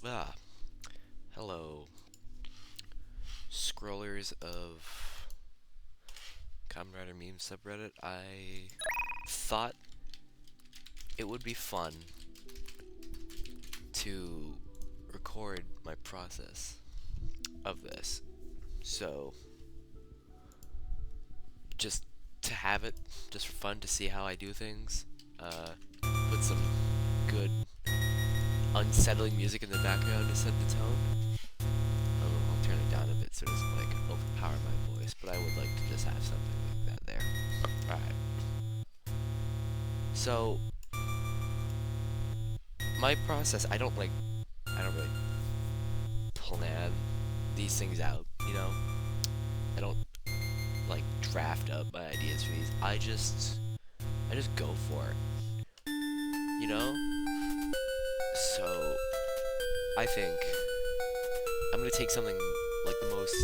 Ah, hello, scrollers of Kamen Rider meme subreddit. I thought it would be fun to record my process of this. So, just to have it, just for fun, to see how I do things. Put some good, unsettling music in the background to set the tone. I'll turn it down a bit so it doesn't like overpower my voice, but I would like to just have something like that there. Alright. So, my process, I don't really plan these things out, you know? I don't like draft up my ideas for these. I just go for it, you know? So, I think I'm gonna take something like the most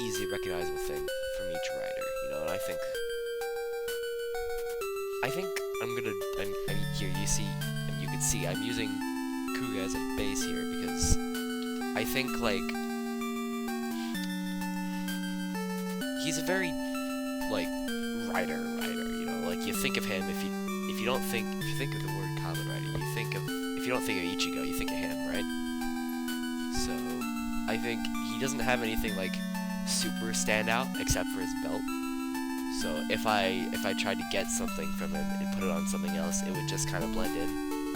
easy recognizable thing from each writer, you know, and I think I mean, here you see, and you can see, I'm using Kuga as a base here because I think, like, he's a very, like, writer, you know, like, you think of him, if you think of the word Kamen Rider, if you don't think of Ichigo, you think of him, right? So, I think he doesn't have anything, like, super standout except for his belt. So if I tried to get something from him and put it on something else, it would just kind of blend in.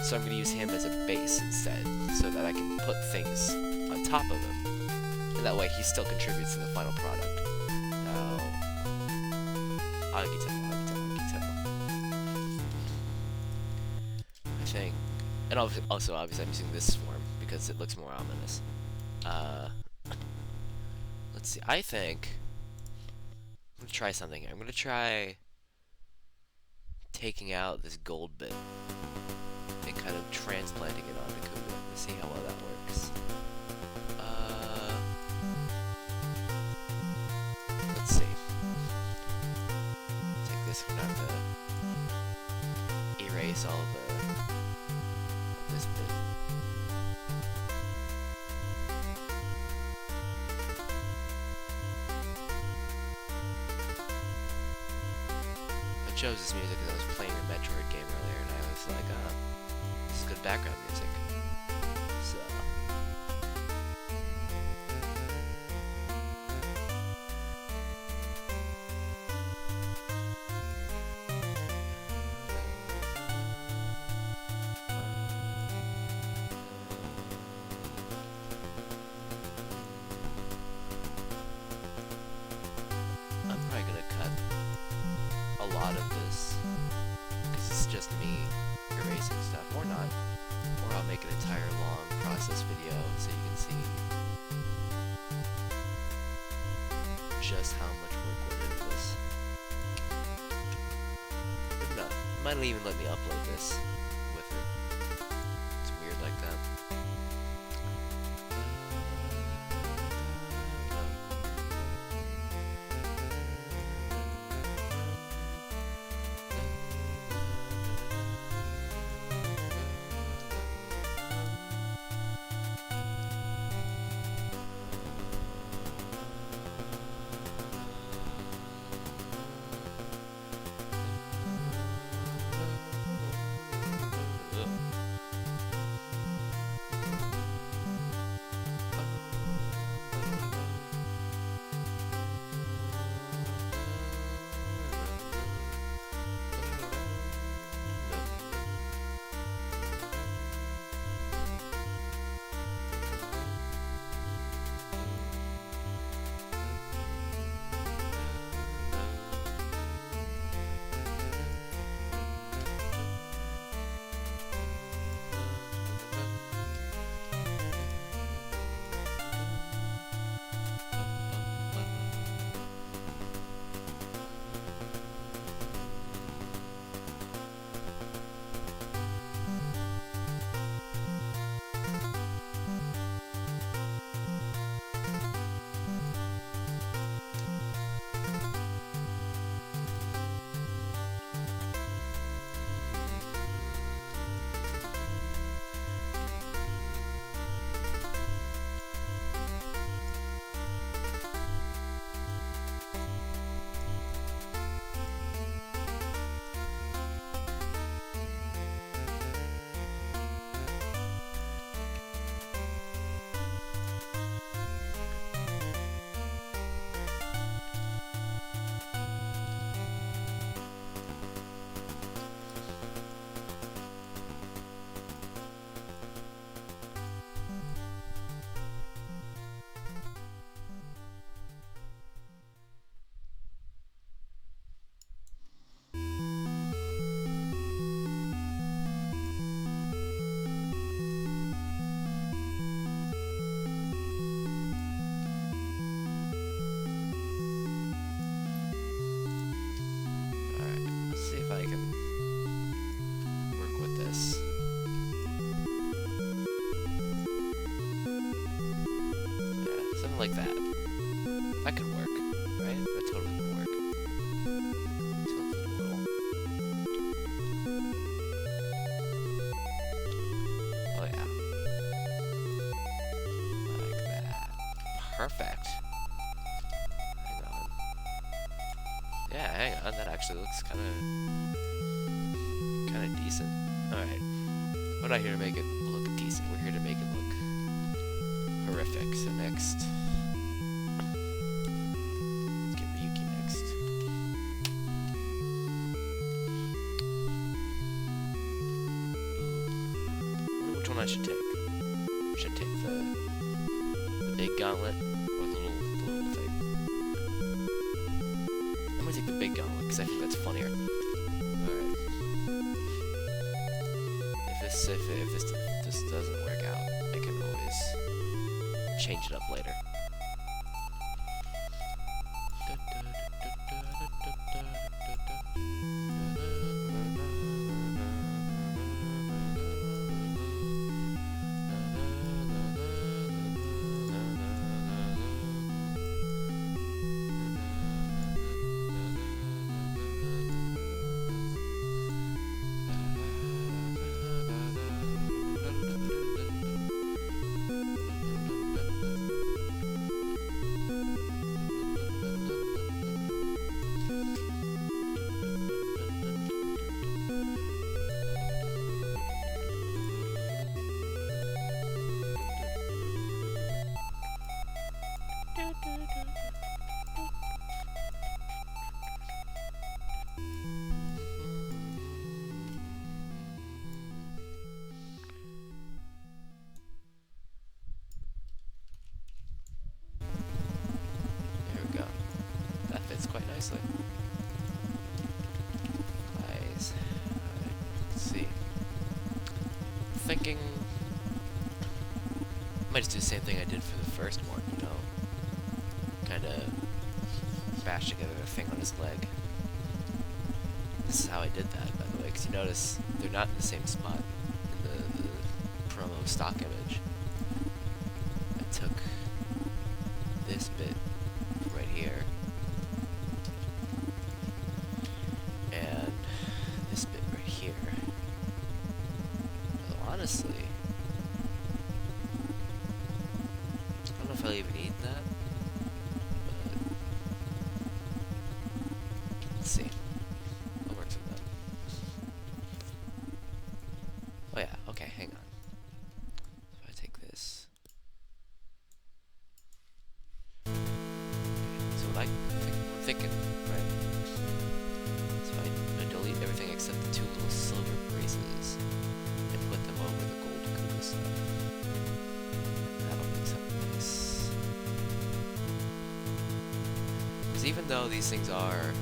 So I'm going to use him as a base instead, so that I can put things on top of him. And that way he still contributes to the final product. Now, Agito. I think, and also obviously I'm using this form because it looks more ominous. Let's see, I think I'm gonna try something here. I'm gonna try taking out this gold bit and kind of transplanting it onto Kuga to see how well that works. Let's see. Take this one out to erase all this bit. I chose this music because I was playing a Metroid game earlier, and I was like, this is good background music. So, I'm probably gonna cut a lot of this because it's just me erasing stuff, or not, or I'll make an entire long process video so you can see just how much work went into this. Maybe not. It might even let me upload this with it. It's weird like that. like that. That could work, right? That totally would work. Tilt it a little. Oh yeah. Like that. Perfect. Hang on. Yeah, hang on. That actually looks kind of decent. All right. We're not here to make it look decent. We're here to make it look horrific. So next, let's get Ryuki next. Ooh. I wonder which one I should take. Should I take the big gauntlet or the little thing? I'm gonna take the big gauntlet because I think that's funnier. All right. If this doesn't work out, I can always change it up later. There we go. That fits quite nicely. Nice. Alright, let's see. Thinking I might just do the same thing I did for the first one, you know? Kinda bash together the thing on his leg. This is how I did that, by the way, because you notice they're not in the same spot in the promo stock image. I took this bit from right here, and this bit right here. Although honestly, I don't know if I'll even need that, but let's see. I'll work some of that. Oh yeah, okay, hang on. So I take this. So what I'm thinking, right? So I delete everything except the two little silver braces and put them over the gold Kuga stuff. That'll make something nice. Because even though these things are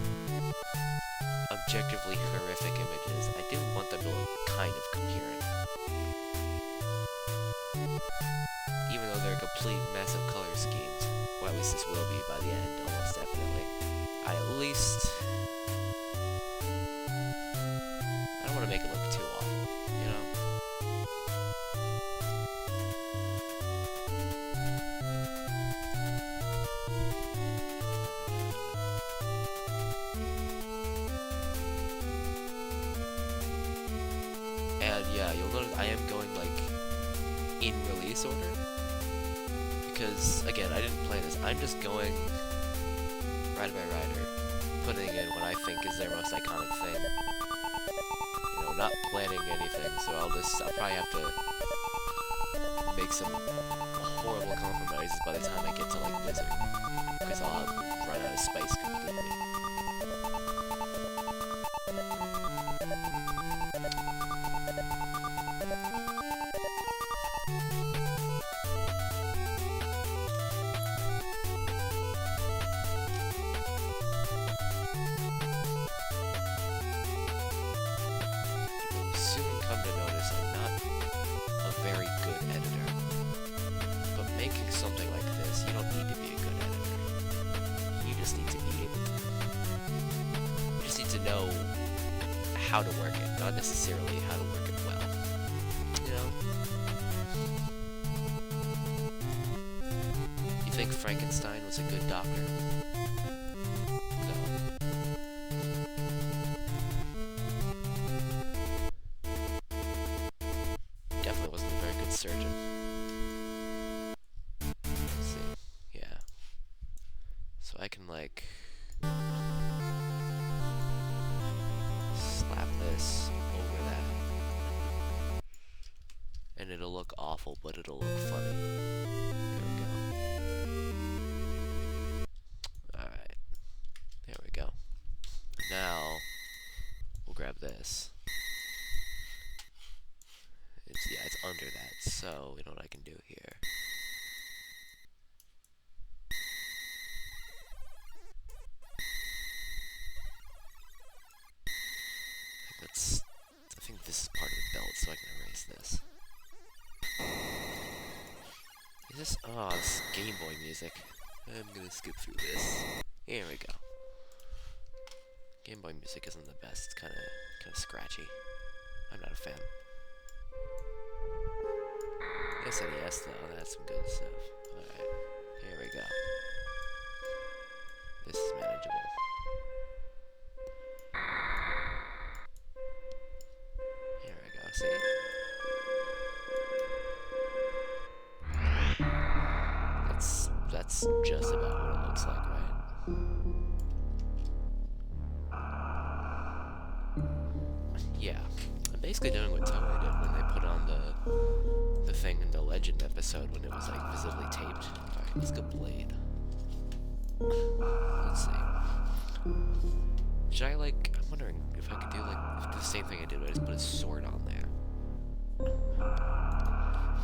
objectively horrific images, I do want them to look kind of coherent. Even though they're a complete mess of color schemes, or at least this will be by the end, almost definitely. I don't want to make it look too awful, you know? And yeah, you'll notice I am going like in release order, because again, I didn't plan this. I'm just going rider by rider, putting in what I think is their most iconic thing. You know, not planning anything, so I'll probably have to make some horrible compromises by the time I get to like Blizzard, because I'll have run out of space completely. Soon come to notice I'm not a very good editor, but making something like this, you don't need to be a good editor. You just need to be able to. You just need to know how to work it, not necessarily how to work it well. You know? You think think Frankenstein was a good doctor. No. Definitely wasn't a very good surgeon. Let's see. Yeah. So I can, like, slap this over that. And it'll look awful, but it'll look funny. There we go. Alright. There we go. Now, we'll grab this. Yeah, it's under that, so you know what I can do here. I think this is part of the belt, so I can erase this. Is this? Oh, this is Game Boy music. I'm gonna skip through this. Here we go. Game Boy music isn't the best. It's kind of scratchy. I'm not a fan. SNES though, that's some good stuff. Alright, here we go. This is manageable. Here we go, see? That's just about what it looks like, right? Yeah, I'm basically doing what Toei did when they put on the thing in the Legend episode when it was like visibly taped. Alright, let's go Blade. Let's see. Should I like, I'm wondering if I could do like the same thing I did, but I just put his sword on there.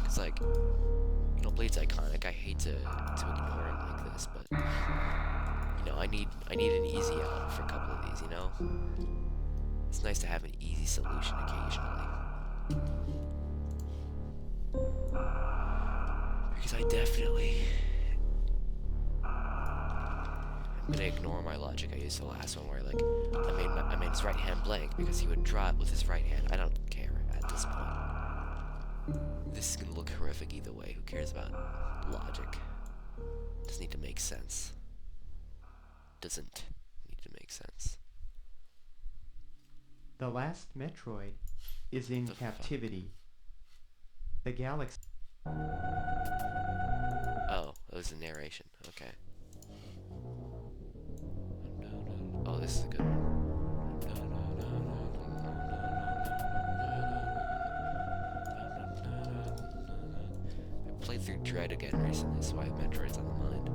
It's like, you know, Blade's iconic. I hate to ignore him like this, but you know, I need an easy out for a couple of these, you know? It's nice to have an easy solution occasionally. Because I definitely... I'm gonna ignore my logic I used the last one where like, I made his right hand blank because he would draw it with his right hand. I don't care at this point. This is gonna look horrific either way. Who cares about logic? Doesn't need to make sense. Doesn't need to make sense. The last Metroid is in captivity. The galaxy... Oh, it was the narration. Okay. Oh, this is a good one. I played through Dread again recently, so I have Metroid's on the mind.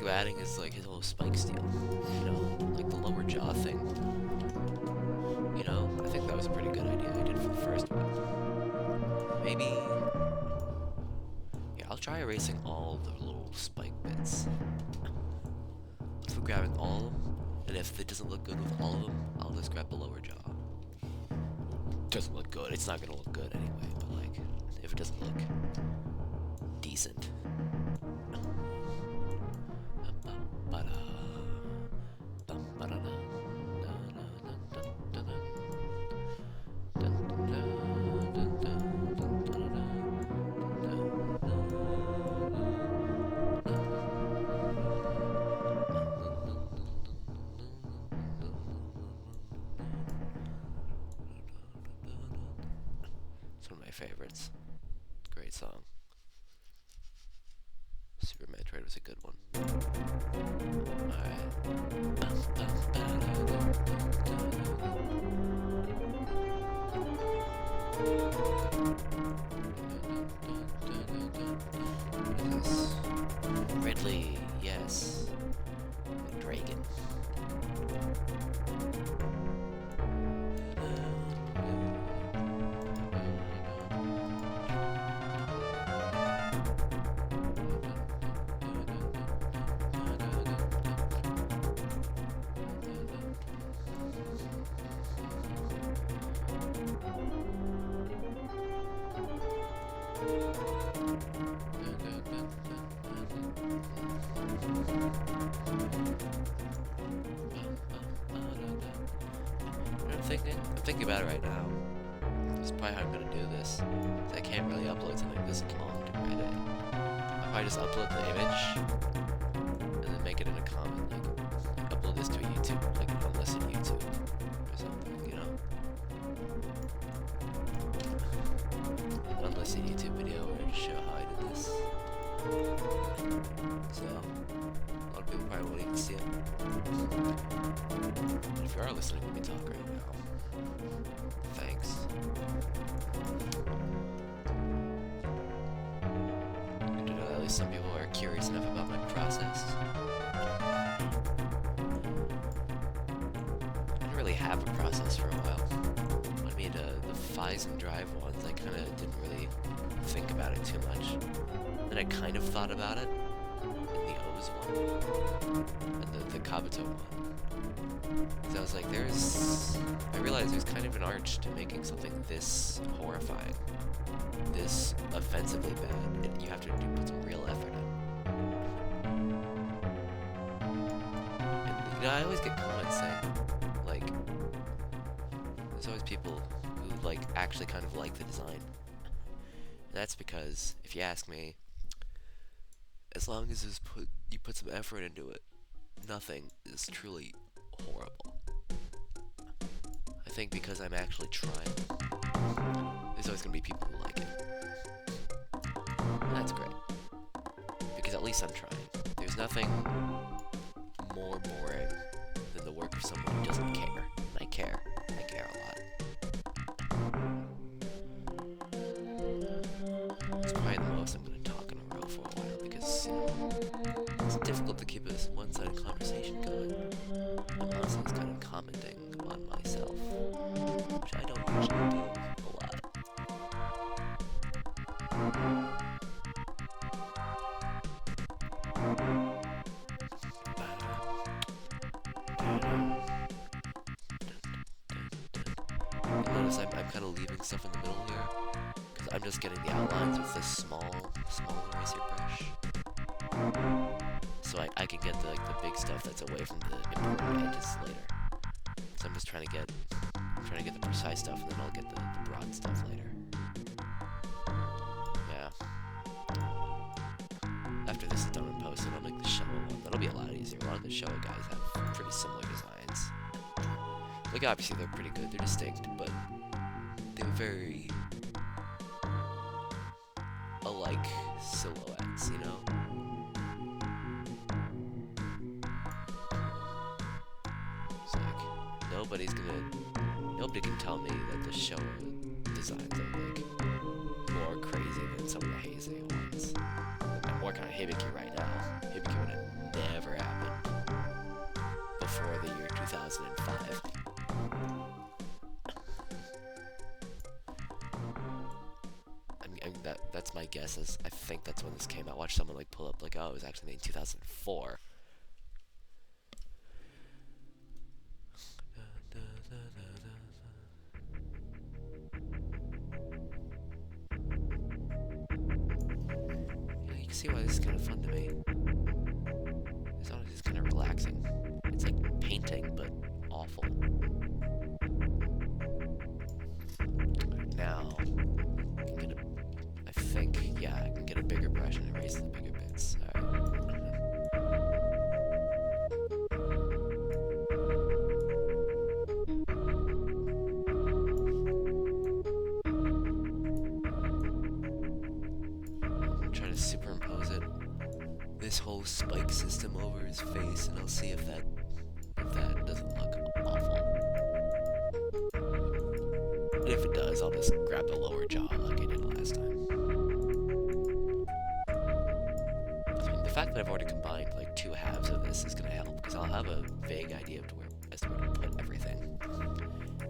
Adding is like his little spike steel, you know, like the lower jaw thing. You know, I think that was a pretty good idea I did for the first one. Maybe, yeah, I'll try erasing all the little spike bits. So grabbing all of them, and if it doesn't look good with all of them, I'll just grab the lower jaw. Doesn't look good. It's not gonna look good anyway. But like, if it doesn't look decent. Favorites. Great great song. Super Metroid was a good one. Alright. What is this? Ridley, yes. The dragon. I'm thinking about it right now. This is probably how I'm gonna do this. I can't really upload something this long to Reddit. I'll probably just upload the image and then make it in a comment, like upload this to YouTube, like unlisted YouTube or something, you know? An unlisted YouTube video where I just show how I did this. So a lot of people probably won't even see it. But if you are listening to me talk right now, thanks. Good to know that at least some people are curious enough about my process. I didn't really have a process for a while. When I made the Fies and Drive ones, I kind of didn't really think about it too much. Then I kind of thought about it in the O's one and the Kabuto one. So I was like, I realized there's kind of an arch to making something this horrifying, this offensively bad, and you have to put some real effort in. And, you know, I always get comments saying, like, there's always people who, like, actually kind of like the design. And that's because, if you ask me, as long as you put some effort into it, nothing is truly horrible. I think because I'm actually trying, there's always gonna be people who like it. And that's great. Because at least I'm trying. There's nothing more boring than the work of someone who doesn't care. And I care. I care a lot. It's probably the most I'm gonna talk in a row for a while because, you know, it's difficult to keep a one-sided conversation going. I'm also just kind of commenting on myself, which I don't usually do a lot. Notice I'm kind of leaving stuff in the middle here, because I'm just getting the outlines with this small eraser brush. So I can get the big stuff that's away from the important edges later. So I'm just trying to get the precise stuff, and then I'll get the broad stuff later. Yeah. After this is done and posted, I'll make the Showa one. That'll be a lot easier. A lot of the Showa guys have pretty similar designs. Like, obviously they're pretty good, they're distinct, but they're very alike silhouettes, you know? It's like, nobody can tell me that the Showa designs are, like, more crazy than some of the Heisei ones. I'm working on Hibiki right now. Hibiki would have never happened before the year 2005. That's my guess. I think that's when this came out. Watch someone like pull up like, oh, it was actually made in 2004. You can see why this is kind of fun to me. It's honestly just kind of relaxing. It's like painting, but awful. Now, I can get a bigger brush and erase the bigger bits. try to superimpose it, this whole spike system over his face, and I'll see if that doesn't look awful. And if it does, I'll just grab the lower jaw like I did last time. I mean, the fact that I've already combined like 2 halves of this is gonna help, because I'll have a vague idea as to where to put everything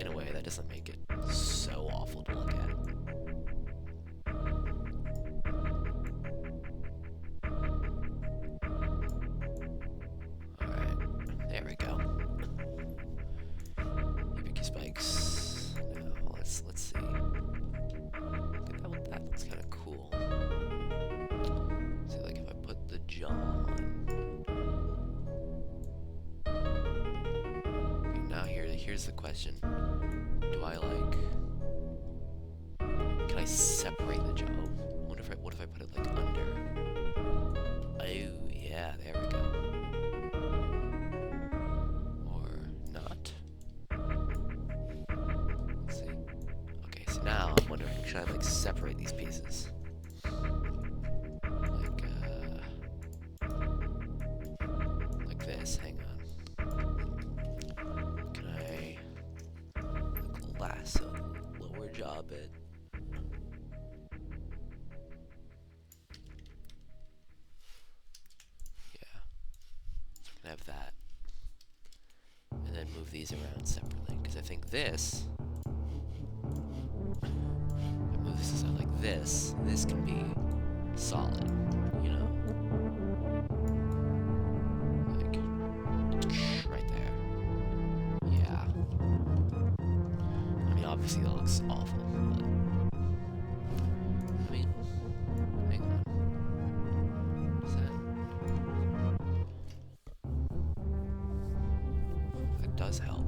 in a way that doesn't make it so awful to look at. There we go. Hibiki spikes. Now let's see. That looks kind of cool. So like if I put the jaw on. Okay, now here's the question. Do I like? Can I separate the jaw? What if I put it like under? Oh yeah, there we go. Now I'm wondering, should I like separate these pieces? Like this, hang on. Can I lasso the lower jaw bit? Yeah. So we're gonna have that. And then move these around separately, because I think this is like this can be solid, you know? Like, right there. Yeah. I mean, obviously that looks awful, but... I mean, hang on. What's that? That does help.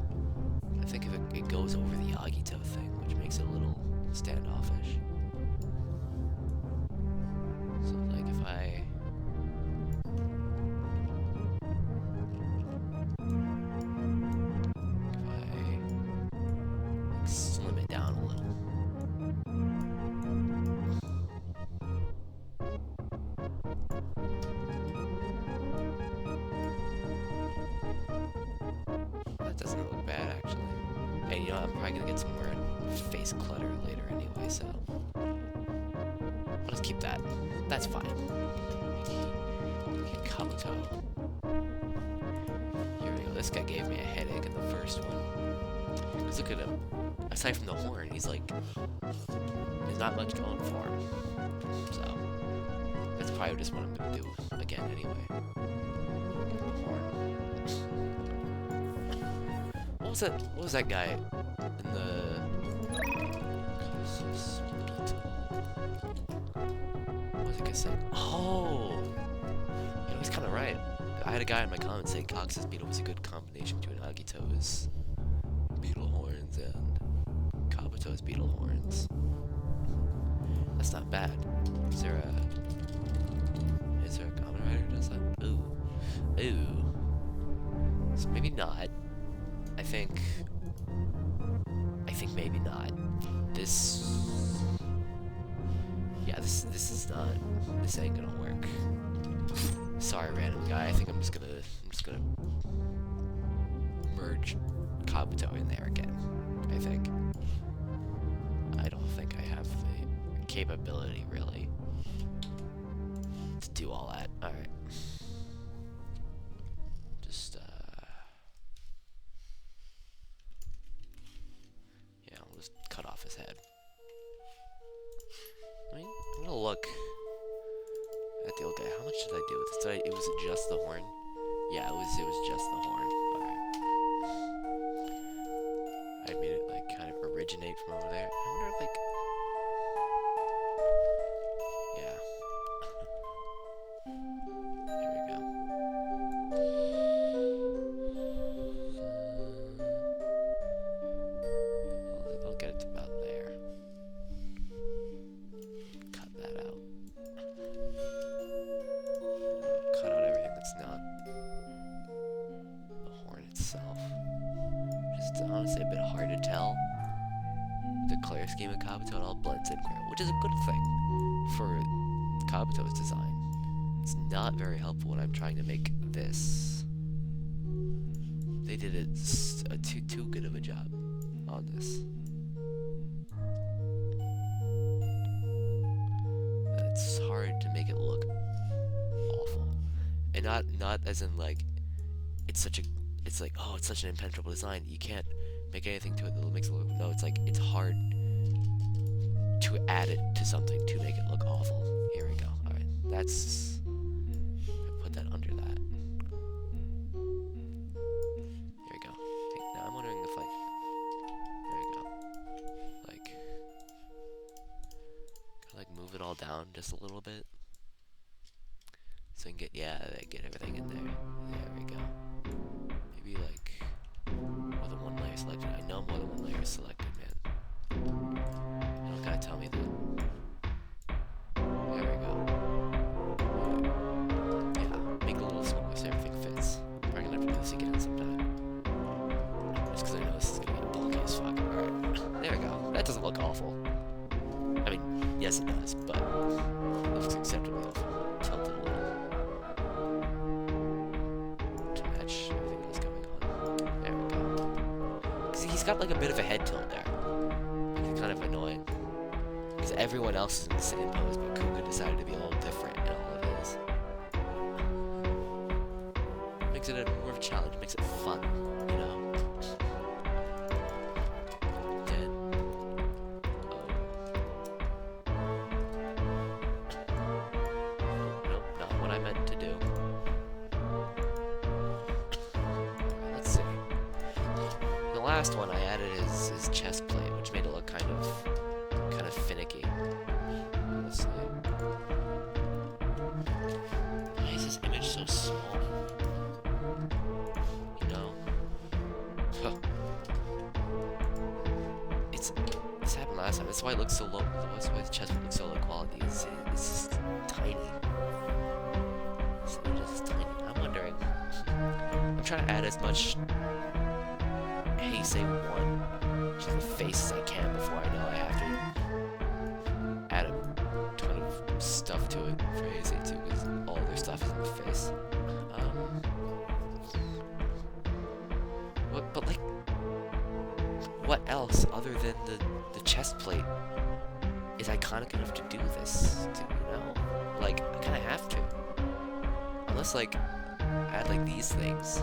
I think if it goes over the Agito thing, which makes it a little standoffish. So like if I like, slim it down a little. That doesn't look bad actually. Hey, you know what? I'm probably gonna get some more face clutter later anyway, so I'll just keep that. That's fine. Okay, Kabuto. Here we go. This guy gave me a headache in the first one. Because look at him. Aside from the horn, he's like... There's not much going for him. So... That's probably just what I'm going to do again anyway. What was that guy in the... What was it gonna say? Oh! You know, he's kind of right. I had a guy in my comments saying Cox's beetle was a good combination between Agito's beetle horns and Kabuto's beetle horns. That's not bad. Is there a Kamen Rider who does that? Ooh. So maybe not. I think maybe not. This is not. This ain't gonna work. Sorry, random guy. I think I'm just gonna merge Kabuto in there again. I think. I don't think I have the capability really to do all that. All right. Just yeah, I'll just cut off his head. I mean, I'm gonna look at the old guy. How much did I do with this? It was just the horn? Yeah, it was just the horn. Alright. I made it like kind of originate from over there. I wonder if like... Yeah. Here we go. I'll get it to about there. Cut that out. Cut out everything that's not the horn itself. Just honestly a bit hard to tell. The color scheme of Kabuto, it all blends in, which is a good thing for Kabuto's design. It's not very helpful when I'm trying to make this. They did too good of a job on this. It's hard to make it look awful, and not as in like it's like, oh, it's such an impenetrable design you can't make anything to it that makes it look. No, it's like it's hard to add it to something to make it look awful. Here we go. All right, that's put that under that. Here we go. Hey, now I'm wondering if there we go. Like move it all down just a little bit, so I can get everything in there. There we go. Maybe like more than one layer selected. I know more than one layer is selected, man. You don't gotta tell me that. There we go. Yeah, make a little square so everything fits. I'm probably gonna have to do this again sometime. Just because I know this is gonna get bulky as fuck. Alright, there we go. That doesn't look awful. I mean, yes it does, but it looks acceptably awful. Tilt it a little to match everything else going on. There we go. Because he's got like a bit of a head tilt there. It's kind of annoying. Because everyone else is in the same pose, but Kuga decided to be a little different in all of his. Makes it more of a challenge, makes it fun, you know? Last one I added his chest plate, which made it look kind of finicky. Honestly. Why is this image so small? You know? Huh. This happened last time. That's why it looks so low. That's why the chest plate looks so low quality. It's just tiny. This image is tiny. I'm wondering. I'm trying to add as much Heisei 1 to the face as I can before I know I have to add a ton of stuff to it for Heisei 2 because all their stuff is in the face. But like, what else other than the chest plate is iconic enough to do this to, you know? Like, I kinda have to. Unless like, add like these things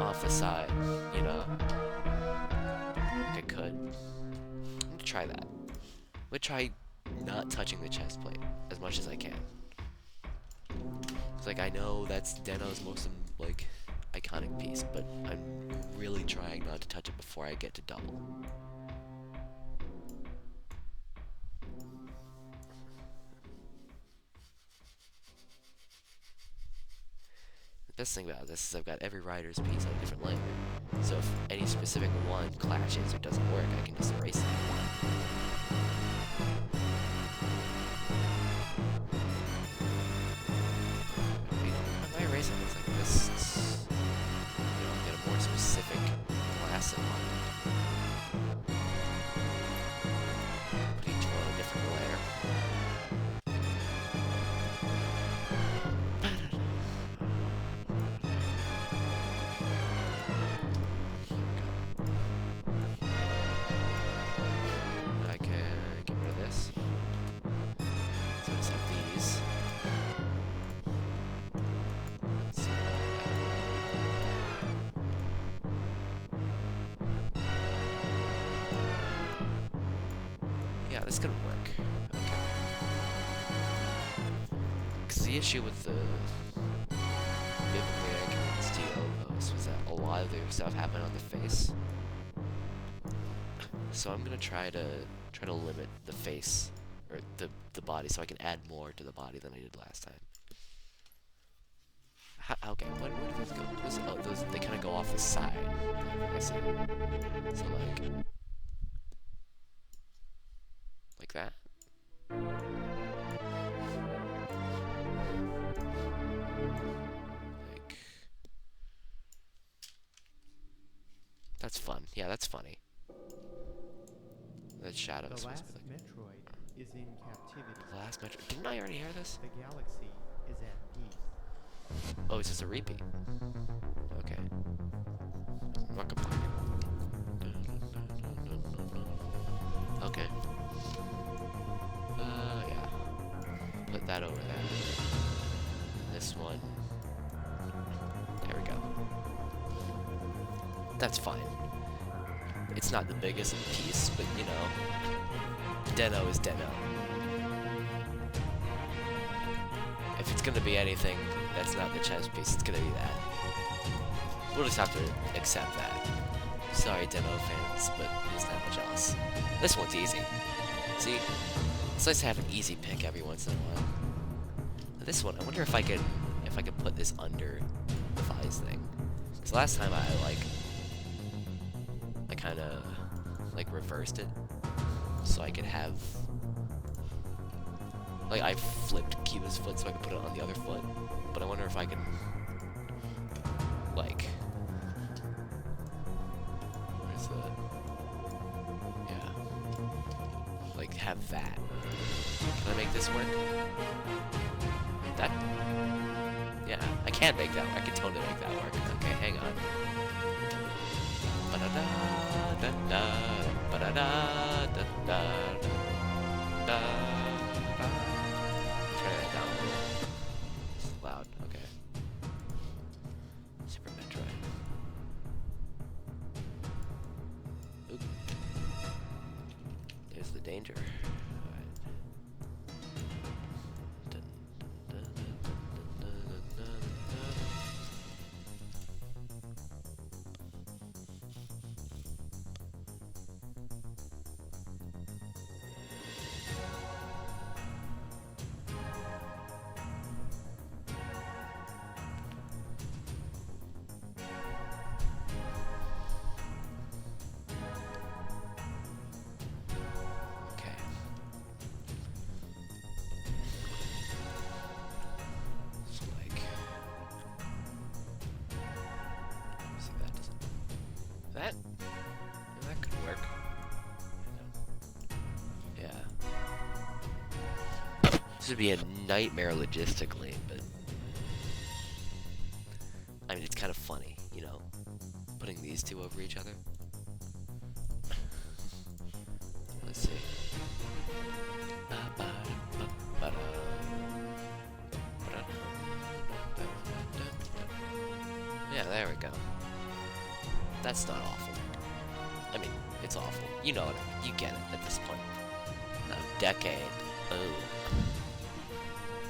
off the side, you know? Like I could. I'm gonna try that. I'm gonna try not touching the chest plate as much as I can. It's like I know that's Deno's most like iconic piece, but I'm really trying not to touch it before I get to double. The best thing about this is I've got every rider's piece on a different layer, so if any specific one clashes or doesn't work, I can just erase that one. If I erase it, it's like this, you know, get a more specific class in mind. Put each one on a different layer. Yeah, this could work. Okay. Because the issue with the biblically accurate steel post was that a lot of their stuff happened on the face. So I'm gonna try to limit the face or the body so I can add more to the body than I did last time. Okay, where do those go? Those they kind of go off the side. I see. So like that. Like that's fun. Yeah, that's funny. That shadow. The last Metroid is in captivity. The last metric. Didn't I already hear this? The galaxy is at peace. Oh, it's just a repeat. Okay. I'm not complaining. Okay. Yeah. Put that over there. This one. There we go. That's fine. It's not the biggest piece, but you know, Deno is Deno. If it's gonna be anything that's not the chess piece, it's gonna be that. We'll just have to accept that. Sorry, Deno fans, but there's not much else. This one's easy. See? It's nice to have an easy pick every once in a while. This one, I wonder if I could put this under the Vise thing. Because last time I kind of like reversed it, so I could have like I flipped Cuba's foot so I could put it on the other foot. But I wonder if I can like where's the like have that. Can I make this work? That yeah, I can make that. I can totally make that work. Okay, hang on. Ba-da-da, da-da, ba-da-da, da-da, da-da. Turn that down a little. It's loud. Okay. Super Metroid. Oop. There's the danger. Alright. Dun, dun, dun, dun, dun, dun, dun, dun. Okay. So like, see that doesn't that could work. Yeah. This would be a nightmare logistically, but I mean it's kind of funny, you know, putting these two over each other. Let's see. Yeah, there we go. That's not awful. I mean, it's awful. You know it. You get it at this point. Now, Decade. Oh.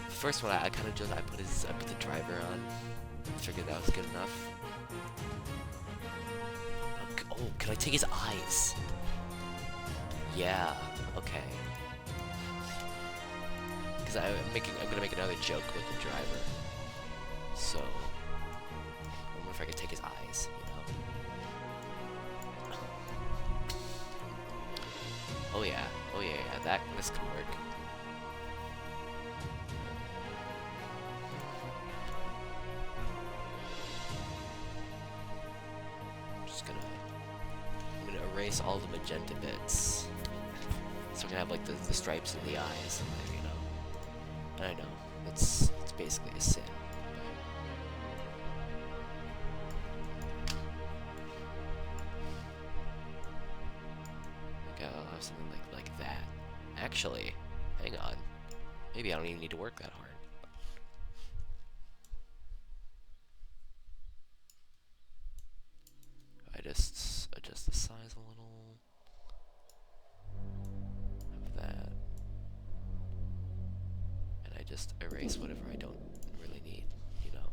First one, I kind of just I put the driver on. Figured that was good enough. Oh, can I take his eyes? Yeah. Okay. Because I'm gonna make another joke with the driver. So, I wonder if I could take his eyes. You know. Oh yeah. Oh yeah. Yeah. This could work. I'm gonna erase all the magenta bits. So we're gonna have like the stripes in the eyes, and like, you know. And I know it's basically a sin. Okay, I'll have something like that. Actually, hang on. Maybe I don't even need to work that hard. I just adjust the size a little of that, and I just erase whatever I don't really need, you know.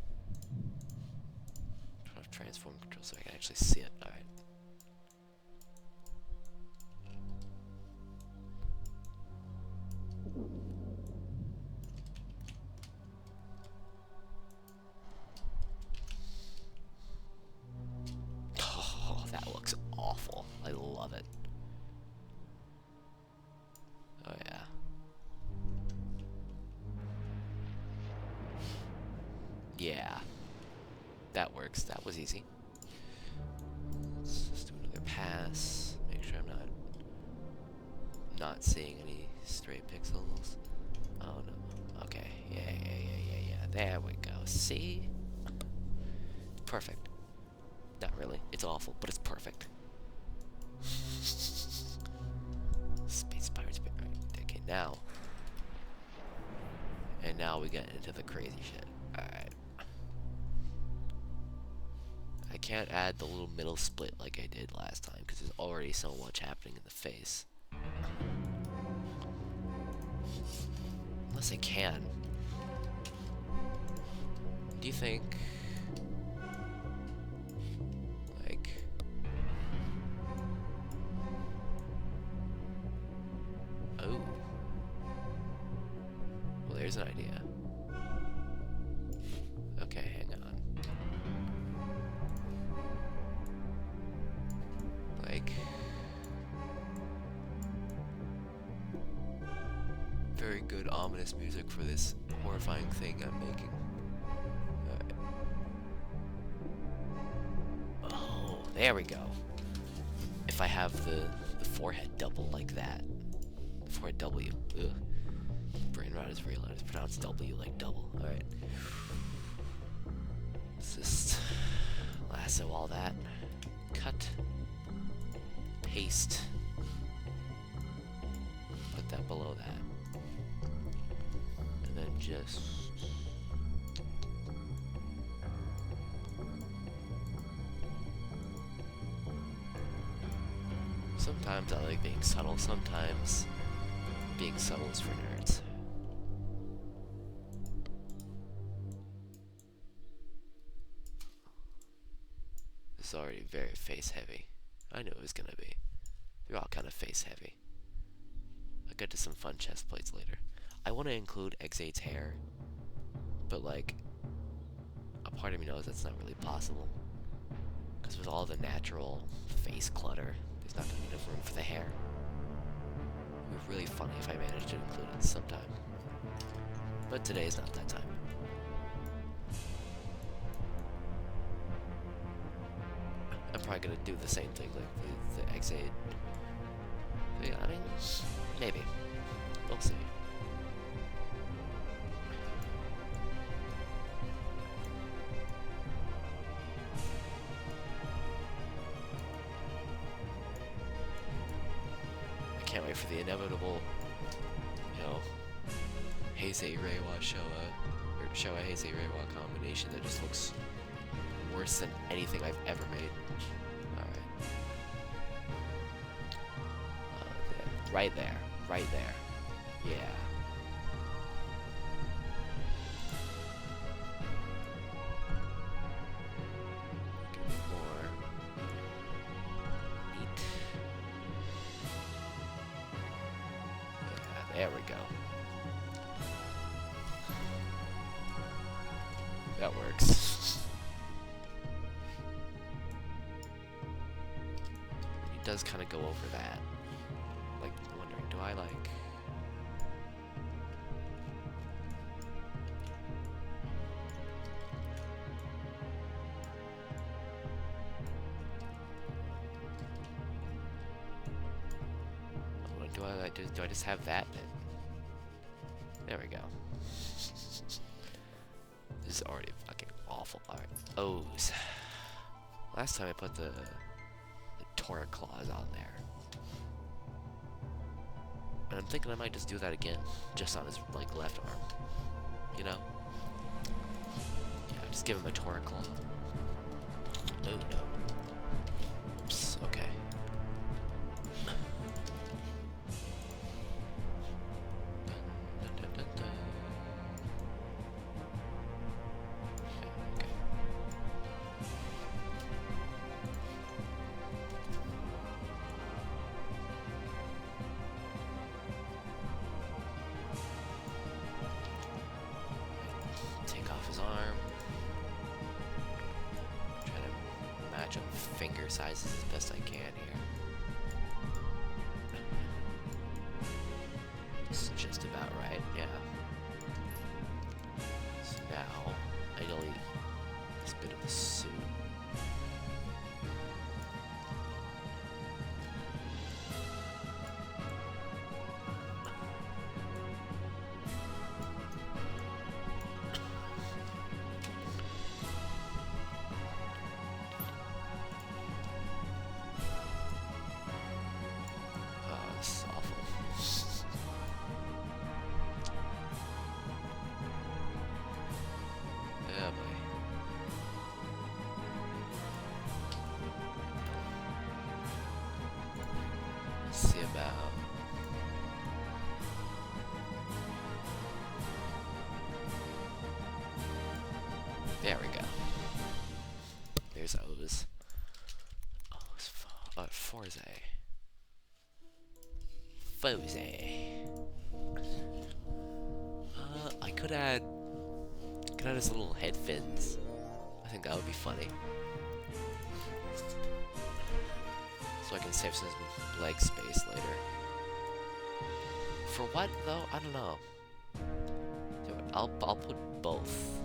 Turn off transform control so I can actually see it. Alright. Oh, that looks awful. I love it. Oh yeah. Yeah. That works. That was easy. Let's just do another pass. Make sure I'm not seeing any Straight pixels. Oh no. Okay. Yeah. There we go. See? Perfect. Not really. It's awful, but it's perfect. Space Pirates. Okay, now. And now we get into the crazy shit. Alright. I can't add the little middle split like I did last time because there's already so much happening in the face. Unless I can. Do you think... like... oh. Well, there's an idea. Okay, hang on. Like... very good ominous music for this horrifying thing I'm making. Oh, there we go. If I have the forehead double like that. The forehead W. Ugh. Brain rot is real. It's pronounced W like double. Alright. Let's just lasso all that. Cut. Paste. Put that below that. And then just... sometimes I like being subtle, sometimes being subtle is for nerds. This is already very face heavy. I knew it was gonna be. They're all kind of face heavy. I'll get to some fun chest plates later. I want to include X8's hair, but like, a part of me knows that's not really possible. Because with all the natural face clutter, there's not going to be enough room for the hair. It would be really funny if I managed to include it sometime. But today is not that time. I'm probably going to do the same thing like the X8. Yeah, I mean, maybe. We'll see. Can't wait for the inevitable, you know, Heisei Reiwa Showa Heisei Reiwa combination that just looks worse than anything I've ever made. Alright. Right there. Right there. Yeah. There we go. That works. He does kind of go over that. Like, wondering, do I like... do I just have that then? There we go. This is already fucking awful. Alright. O's. Last time I put the Tora claws on there. And I'm thinking I might just do that again. Just on his, like, left arm. You know? Yeah, just give him a Tora claw. Oh, no. Oops, okay. Finger sizes as best I can here. It's just about right, yeah. So now, I only this bit of the suit. about. There we go. There's O's. Oh, Forze. I could add his little head fins. I think that would be funny. So I can save some leg space later. For what though? I don't know. I'll put both.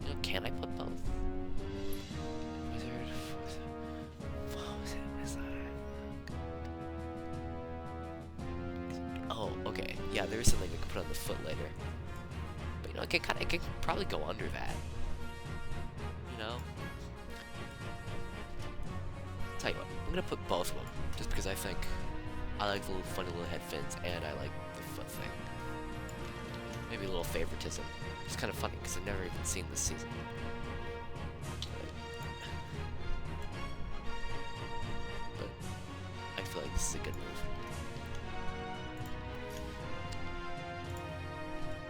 You know, can I put both? Wizard, oh, okay. Yeah, there is something I can put on the foot later. But you know, I can probably go under that. You know? Tell you what, I'm gonna put both of them, just because I think I like the little funny little head fins, and I like the foot thing. Maybe a little favoritism. It's kind of funny, because I've never even seen this season. But I feel like this is a good move.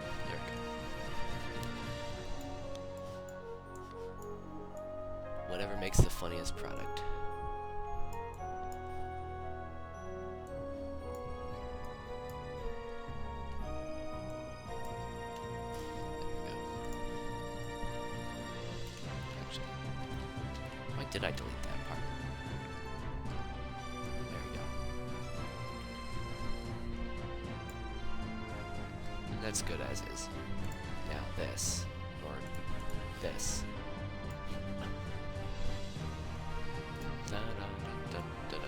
There we go. Whatever makes the funniest product. Did I delete that part? There we go. And that's good as is. Now this, or this. Da-da-da-da-da-da.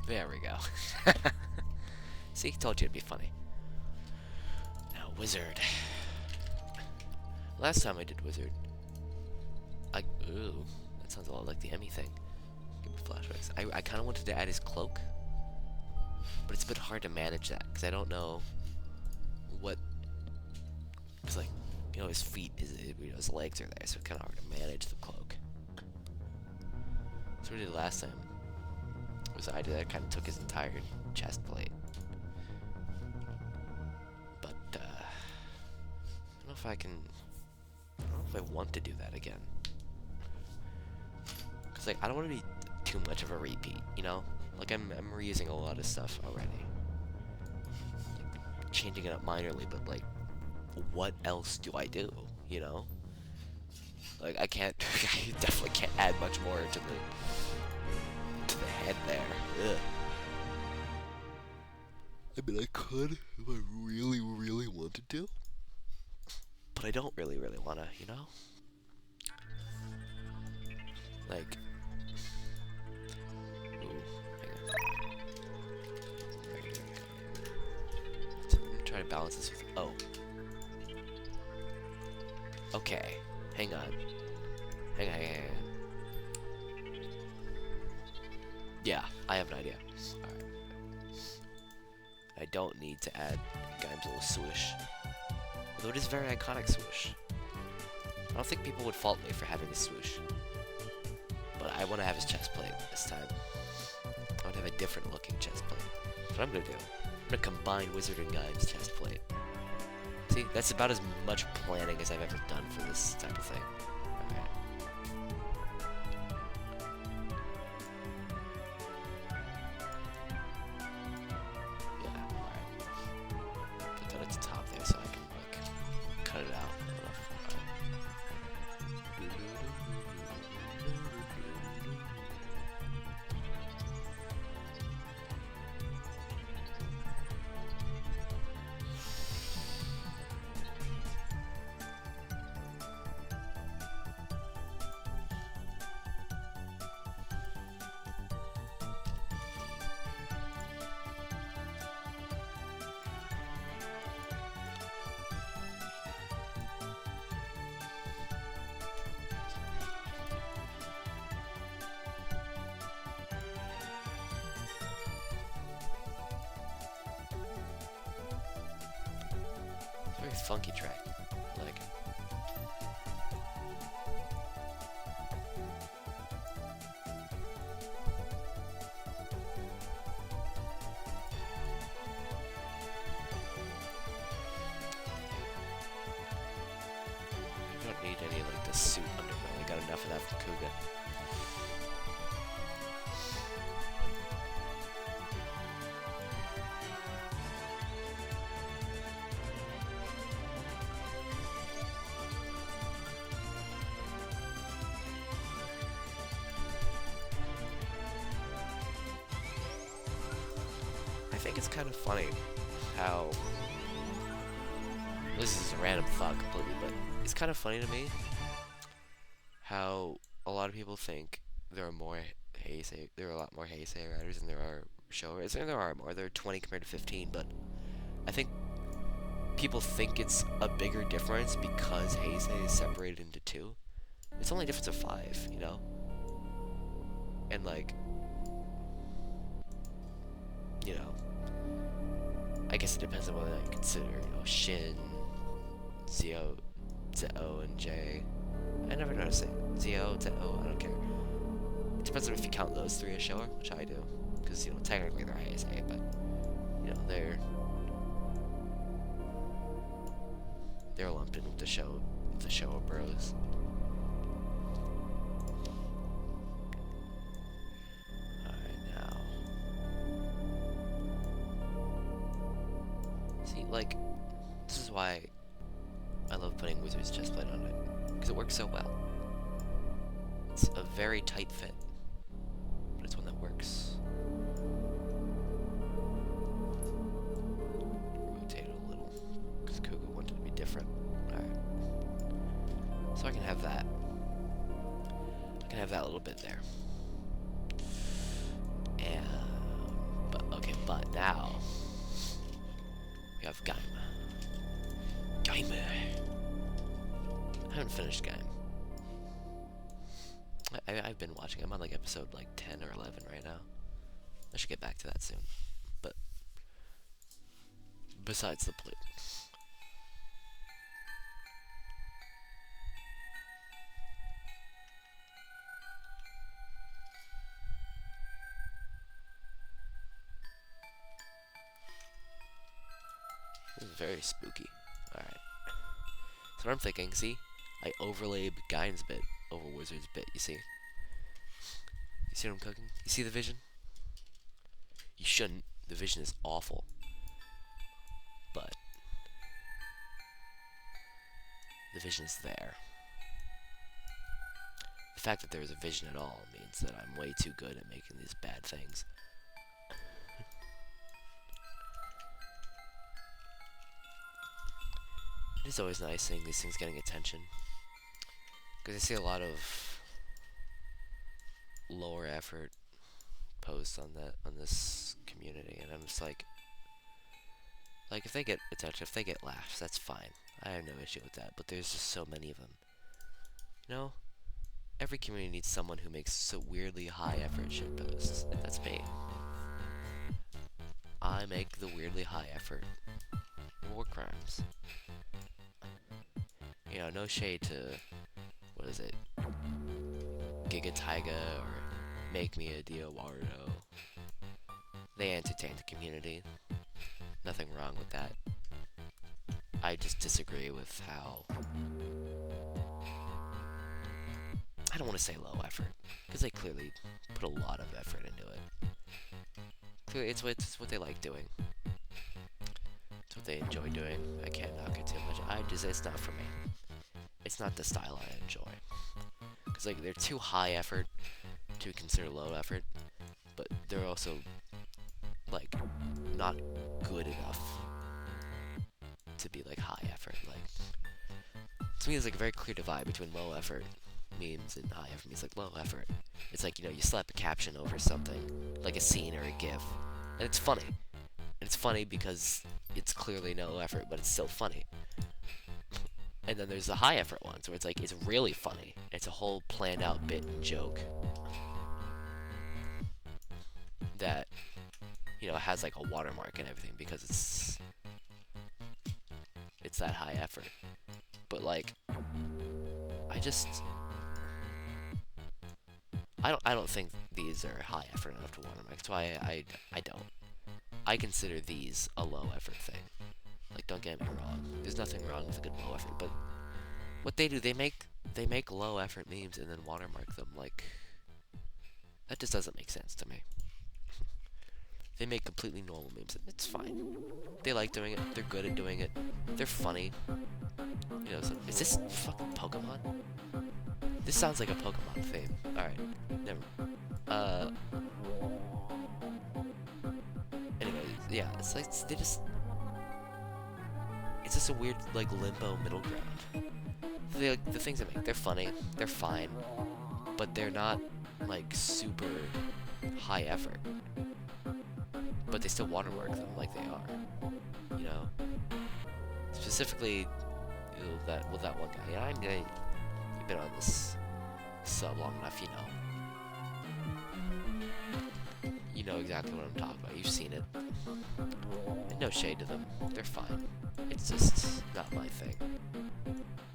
There we go. See, told you it'd be funny. Now, Wizard. Last time I did Wizard, ooh, that sounds a lot like the Emmy thing. Give me flashbacks. I kind of wanted to add his cloak, but it's a bit hard to manage that, because I don't know what, because like, you know, his feet, his legs are there, so it's kind of hard to manage the cloak. So what we did last time was I kind of took his entire chest plate. But, I don't know if I want to do that again. Because, like, I don't want to be too much of a repeat, you know? Like, I'm reusing a lot of stuff already. Like, changing it up minorly, but, like, what else do I do, you know? Like, I definitely can't add much more to the head there. Ugh. I mean, I could if I really, really wanted to. But I don't really, really want to, you know? Like... Ooh, hang on. So I'm gonna try to balance this with... Oh. Okay. Hang on. Hang on. Yeah, I have an idea. Alright. I don't need to add Gaim's little swoosh. Although it is a very iconic swoosh. I don't think people would fault me for having this swoosh. But I want to have his chest plate this time. I want to have a different looking chest plate. That's what I'm going to do. I'm going to combine Wizard and Gaim's chest plate. See, that's about as much planning as I've ever done for this type of thing. Alright. funky track. Like, you don't need any like the suit underbelly. Got enough of that from Kuga. I think it's kind of funny how this is a random thought completely, but it's kind of funny to me how a lot of people think there are a lot more Heisei riders than there are show riders. And there are more. There are 20 compared to 15, but I think people think it's a bigger difference because Heisei is separated into two. It's only a difference of 5, you know? And like, you know, I guess it depends on whether you consider, you know, Shin, Zio, Zeo, and J. I never noticed it. Zio, Zeo, I don't care. It depends on if you count those 3 as shower, which I do. Because, you know, technically they're Heisei, but, you know, they're lumped in with the show bros. Like, this is why I love putting Wizard's chestplate on it, because it works so well. It's a very tight fit, but it's one that works. Rotate it a little, because Kuga wanted to be different. Alright. So I can have that. I can have that little bit there. And, but now, we have Gaim. Gaim! I haven't finished Gaim. I've been watching. I'm on like episode like 10 or 11 right now. I should get back to that soon. But besides the plate. This is very spooky. Alright. So what I'm thinking, see? I overlaid Gaim's bit over Wizard's bit, you see? You see what I'm cooking? You see the vision? You shouldn't. The vision is awful. But the vision is there. The fact that there is a vision at all means that I'm way too good at making these bad things. It's always nice seeing these things getting attention, because I see a lot of lower effort posts on this community, and I'm just like if they get attention, if they get laughs, that's fine. I have no issue with that. But there's just so many of them. You know, every community needs someone who makes so weirdly high effort shit posts. And that's me. I make the weirdly high effort war crimes. You know, no shade to, what is it, Giga Taiga or Make Me a Dio Warudo. They entertain the community. Nothing wrong with that. I just disagree with how, I don't want to say low effort, because they clearly put a lot of effort into it. Clearly, it's what they like doing. It's what they enjoy doing. I can't knock it too much. It's not for me. It's not the style I enjoy. Because, like, they're too high effort to consider low effort, but they're also, like, not good enough to be, like, high effort. Like, to me, there's, like, a very clear divide between low effort memes and high effort memes. Like, low effort, it's like, you know, you slap a caption over something, like a scene or a gif, and it's funny. And it's funny because it's clearly no effort, but it's still funny. And then there's the high effort ones where it's like, it's really funny. It's a whole planned out bit and joke that, you know, has like a watermark and everything because it's it's that high effort. But like, I don't think these are high effort enough to watermark. That's why I don't. I consider these a low effort thing. Like, don't get me wrong. There's nothing wrong with a good low effort, but what they do, they make low effort memes and then watermark them. Like, that just doesn't make sense to me. They make completely normal memes. It's fine. They like doing it. They're good at doing it. They're funny. You know, so is this fucking Pokemon? This sounds like a Pokemon theme. Alright. Never. Anyways, yeah, it's like, it's just a weird, like, limbo middle ground. The things they make, they're funny, they're fine, but they're not, like, super high effort. But they still watermark them like they are, you know? Specifically, that one guy. Yeah, you've been on this sub long enough, you know. You know exactly what I'm talking about. You've seen it. And no shade to them. They're fine. It's just not my thing.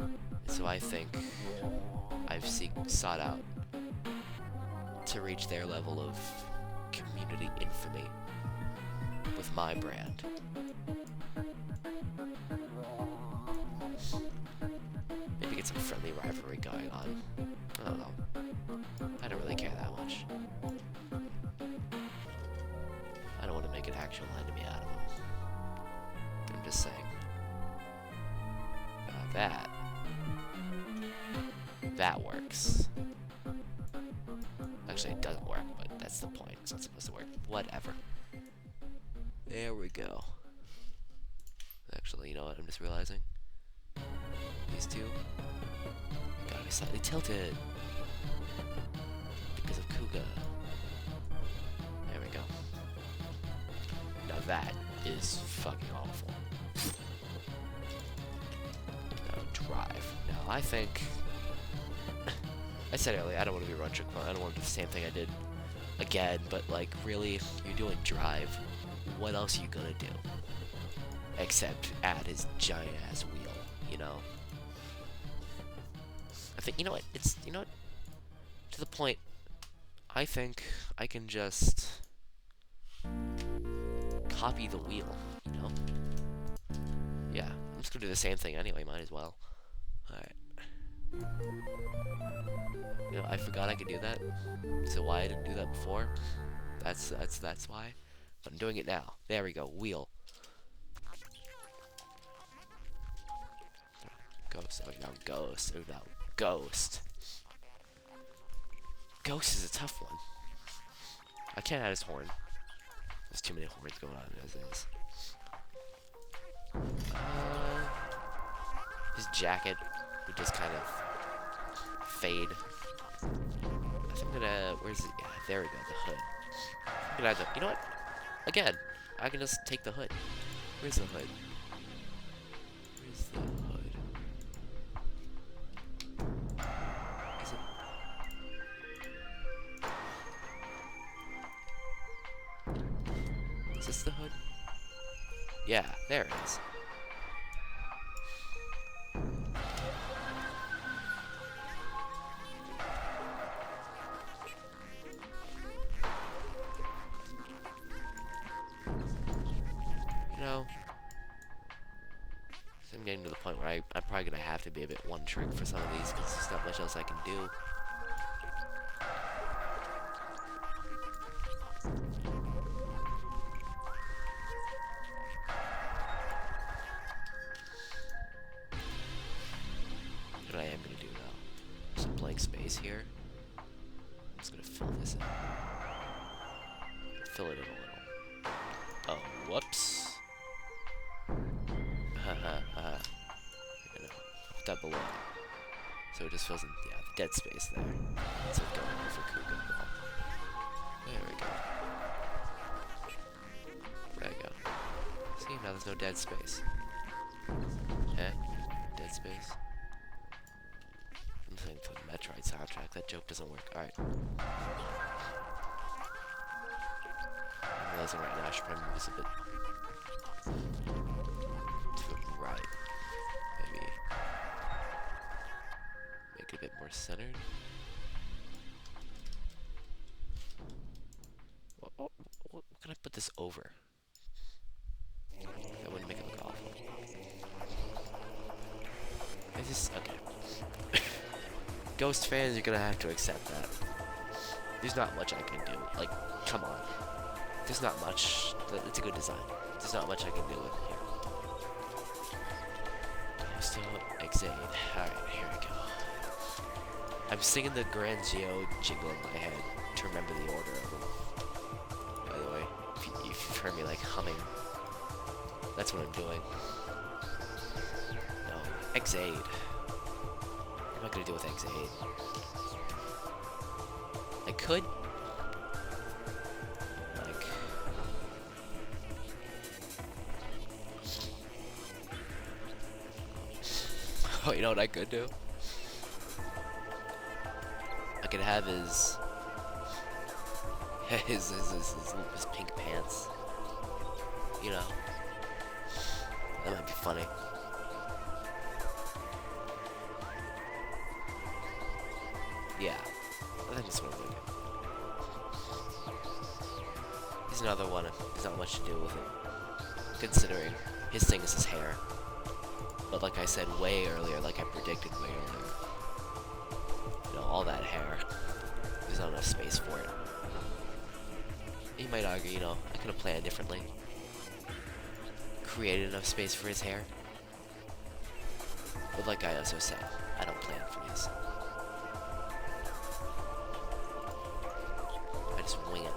And so I think I've sought out to reach their level of community infamy with my brand. Maybe get some friendly rivalry going on. I don't know. I don't really care that much. I don't want to make an actual enemy out of them. I'm just saying. That works. Actually, it doesn't work, but that's the point. It's not supposed to work. Whatever. There we go. Actually, you know what I'm just realizing? These two gotta be slightly tilted because of Kuga. There we go. Now that is fucking awful. Now drive. Now I think I said earlier I don't want to be run trick one. I don't want to do the same thing I did again, but like really, you're doing drive. What else are you gonna do? Except add his giant ass wheel, you know? I think, you know what, to the point, I think I can just copy the wheel, you know? Yeah, I'm just gonna do the same thing anyway, might as well. Alright. You know, I forgot I could do that, so why I didn't do that before, that's why. But I'm doing it now. There we go, wheel. Ghost, oh no, ghost, oh no, ghost. Ghost is a tough one. I can't add his horn. There's too many horns going on as is. His jacket would just kind of fade. I think I'm gonna, where's it? Yeah, there we go, the hood. I'm gonna add the, you know what? Again, I can just take the hood. Where's the hood? Where's the hood? Is it? Is this the hood? Yeah, there it is. So I'm getting to the point where I'm probably gonna have to be a bit one trick for some of these because there's not much else I can do. What I am gonna do though, some blank space here. I'm just gonna fill this in. Fill it in a little. Oh, whoops. Put that below. So it just fills in, yeah, the dead space there. So it's going over for Kuga. There we go. There we go. See, now there's no dead space. Eh? Dead space. I'm thinking for the Metroid soundtrack, that joke doesn't work. Alright. I'm realizing right now I should probably move this a bit to the right. centered. What can I put this over? That wouldn't make it look awful. Is this okay? Ghost fans, you're gonna have to accept that. There's not much I can do. Like, come on. There's not much. It's a good design. There's not much I can do with it here. Ghost Exade. Alright, here we go. I'm singing the Grand Geo jingle in my head to remember the order of them. By the way, if you've heard me like humming, that's what I'm doing. No, Exade. What am I gonna do with Exade? I could, like, oh, you know what I could do? I could have his pink pants. You know, that might be funny. Yeah, I think that's what I'm gonna do. He's another one. There's not much to do with it, considering his thing is his hair. But like I said way earlier, like I predicted way earlier, you know, all that hair, there's not enough space for it. You might argue, you know, I could have planned differently. Created enough space for his hair. But like I also said, I don't plan for these. I just wing it.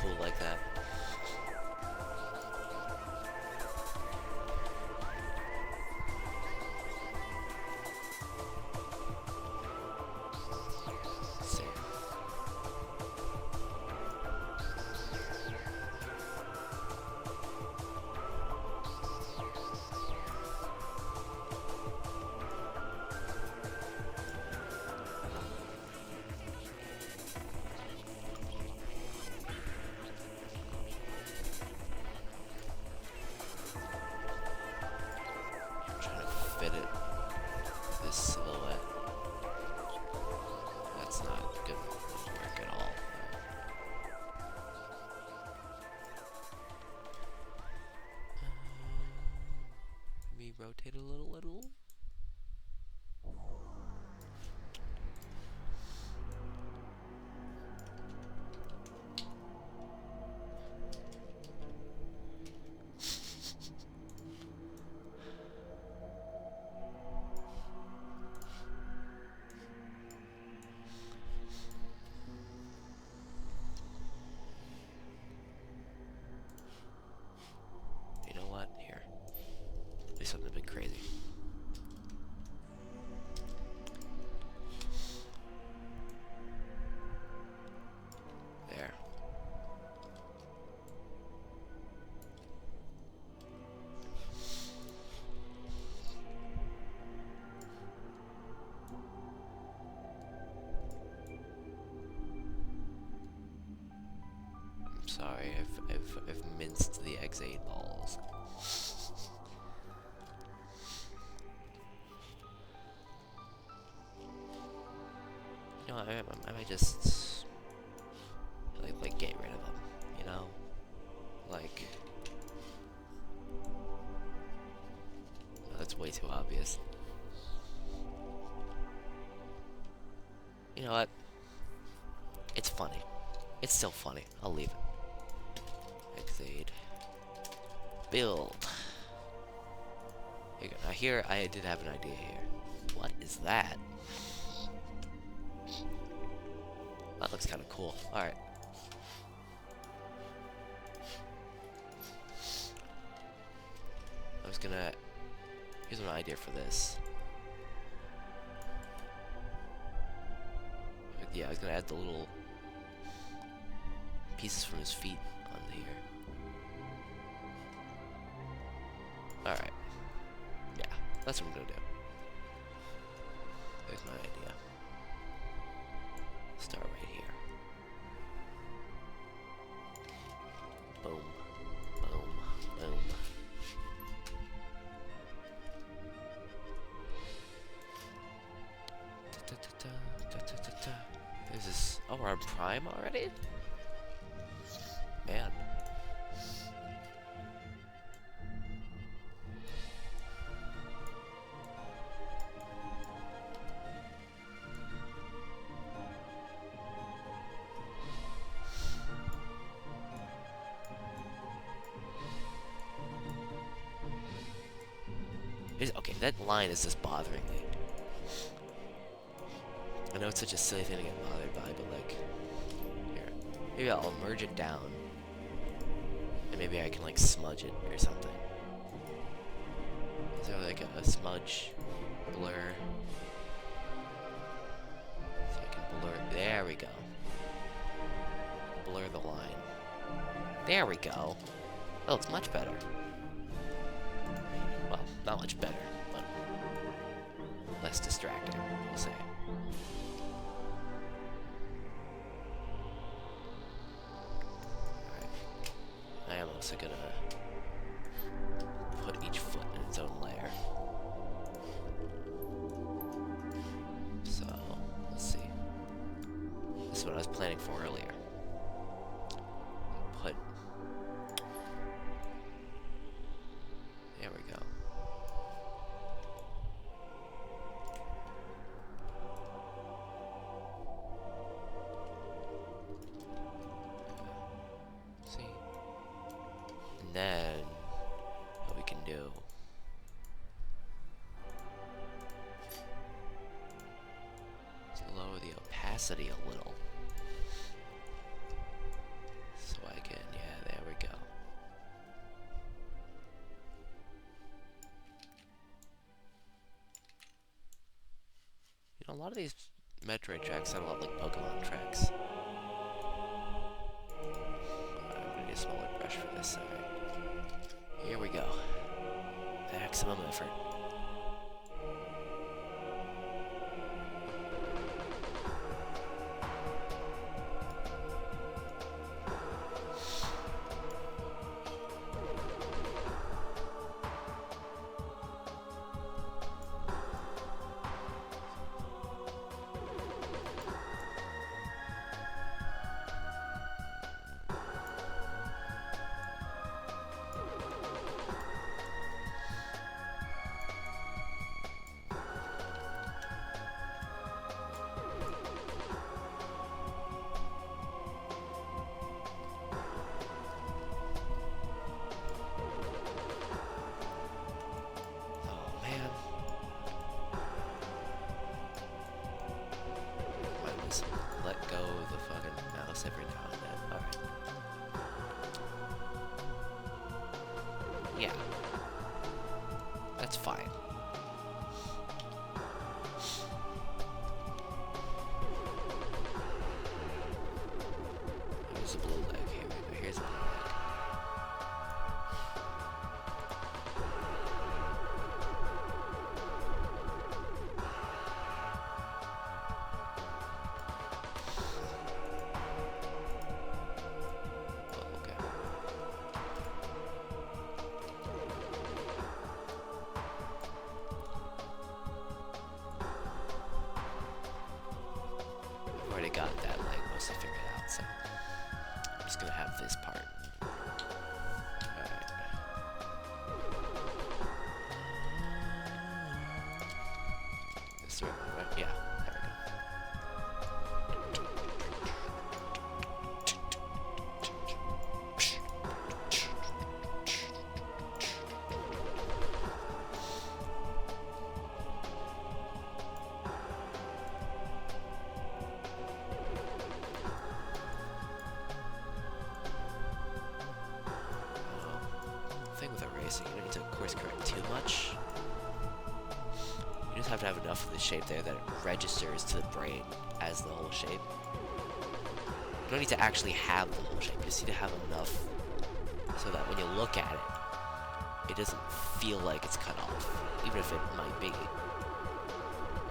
Cool like that. Let's see. Fit it, this silhouette. That's not good work at all. Let me rotate it a little. Something a bit crazy. There. I'm sorry, I've minced the X8 balls. You know, I might just like get rid of them, you know, like, that's way too obvious. You know what? It's funny. It's still funny. I'll leave it. Exade. Build. Here you go. Now here, I did have an idea here. What is that? That looks kind of cool. Alright. I was gonna... Here's an idea for this. Yeah, I was gonna add the little pieces from his feet on here. Alright. Yeah, that's what I'm gonna do. There's my idea. Start right here. Boom. Boom. Boom. time already? Man. Okay, that line is just bothering me. I know it's such a silly thing to get bothered by, but like, here, maybe I'll merge it down, and maybe I can like smudge it or something. Is there like a smudge blur? So I can blur. There we go. Blur the line. There we go. Oh, it's much better. Well, not much better, but less distracting, we'll say. Alright. I am also gonna put each foot in its own layer. So, let's see. This is what I was planning for earlier. Put... There we go. See? And then, what we can do is lower the opacity a little. So I can, yeah, there we go. You know, a lot of these Metroid tracks sound a lot like Pokemon tracks. I'm gonna need a smaller brush for this. Alright. Here we go. Maximum effort. Let go of the fucking mouse every now and then. Alright. Yeah. That's fine. Here's a blue leg. Here we go. Here's a blue leg. Already got that leg mostly figured out, so I'm just gonna have this part. Alright. This way, right? Yeah, there we go. Thing with erasing, you don't need to course correct too much. You just have to have enough of the shape there that it registers to the brain as the whole shape. You don't need to actually have the whole shape, you just need to have enough so that when you look at it, it doesn't feel like it's cut off, even if it might be.